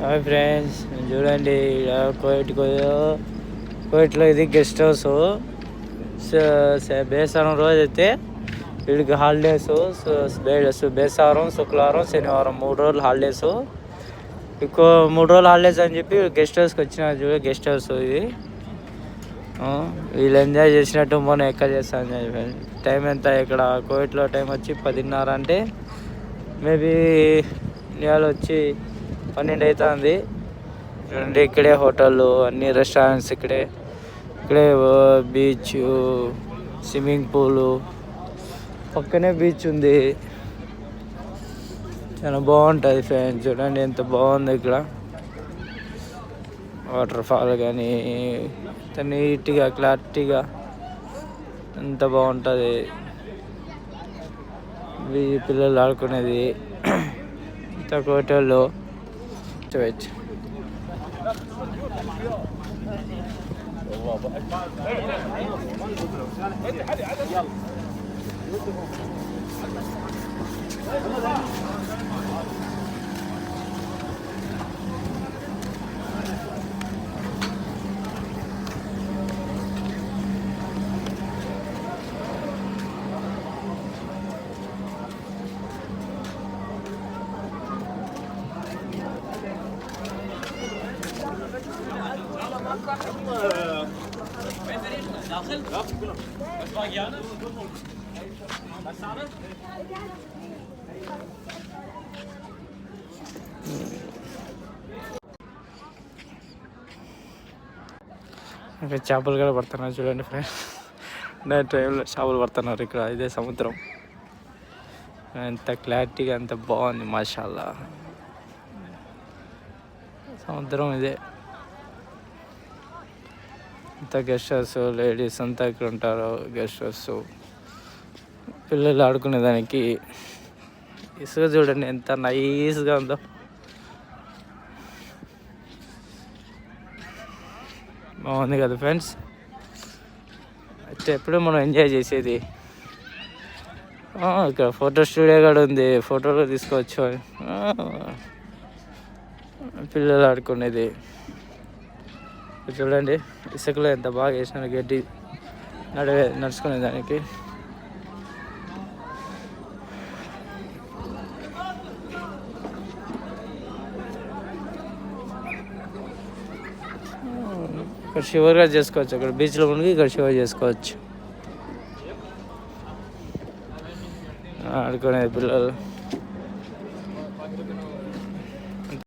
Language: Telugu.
హాయ్ ఫ్రెండ్స్, చూడండి కోయిట్లో ఇది గెస్ట్ హౌస్. బేసారం రోజు అయితే వీడికి హాలిడేస్. బేసారం, శుక్రవారం, శనివారం 3 రోజులు హాలిడేస్. ఇంకో 3 రోజులు హాలిడేస్ అని చెప్పి గెస్ట్ హౌస్కి వచ్చిన. చూడ గెస్ట్ హౌస్ ఇది. వీళ్ళు ఎంజాయ్ చేసినట్టు మనం ఎక్కడ చేస్తాం. టైం ఎంత ఇక్కడ కోవిట్లో టైం వచ్చి 10:30 అంటే మేబీ ఇండియాలో వచ్చి 12 అవుతుంది. చూడండి, ఇక్కడే హోటళ్ళు, అన్ని రెస్టారెంట్స్ ఇక్కడే బీచ్, స్విమ్మింగ్ పూలు, పక్కనే బీచ్ ఉంది. చాలా బాగుంటుంది ఫ్రెండ్స్. చూడండి ఎంత బాగుంది ఇక్కడ. వాటర్ ఫాల్ కానీ ఎంత నీట్గా క్లారిటీగా ఎంత బాగుంటుంది. పిల్లలు ఆడుకునేది ఇంత హోటల్లో చూడవచ్చు. ఇంకా చేపలు కూడా పడుతున్నారు చూడండి ఫ్రెండ్స్. నైట్ టైంలో చేపలు పడుతున్నారు ఇక్కడ. ఇదే సముద్రం. ఎంత క్లారిటీగా ఎంత బాగుంది, మాషాల్లా. సముద్రం ఇదే. అంత గెస్ట్ హౌస్, లేడీస్ అంతా ఇక్కడ ఉంటారు. గెస్ట్ హౌస్, పిల్లలు ఆడుకునేదానికి. ఇసుక చూడండి ఎంత నైస్గా ఉందో. బాగుంది కదా ఫ్రెండ్స్. అయితే ఎప్పుడూ మనం ఎంజాయ్ చేసేది. ఇక్కడ ఫోటో స్టూడియో కూడా ఉంది, ఫోటోలు తీసుకోవచ్చు. పిల్లలు ఆడుకునేది చూడండి. ఇసుకలో ఎంత బాగా వేసినారు గడ్డి నడుచుకునేదానికి. ఇక్కడ షివర్గా చేసుకోవచ్చు. అక్కడ బీచ్లో మునిగి ఇక్కడ షివర్ చేసుకోవచ్చు. ఆడుకునేది పిల్లలు.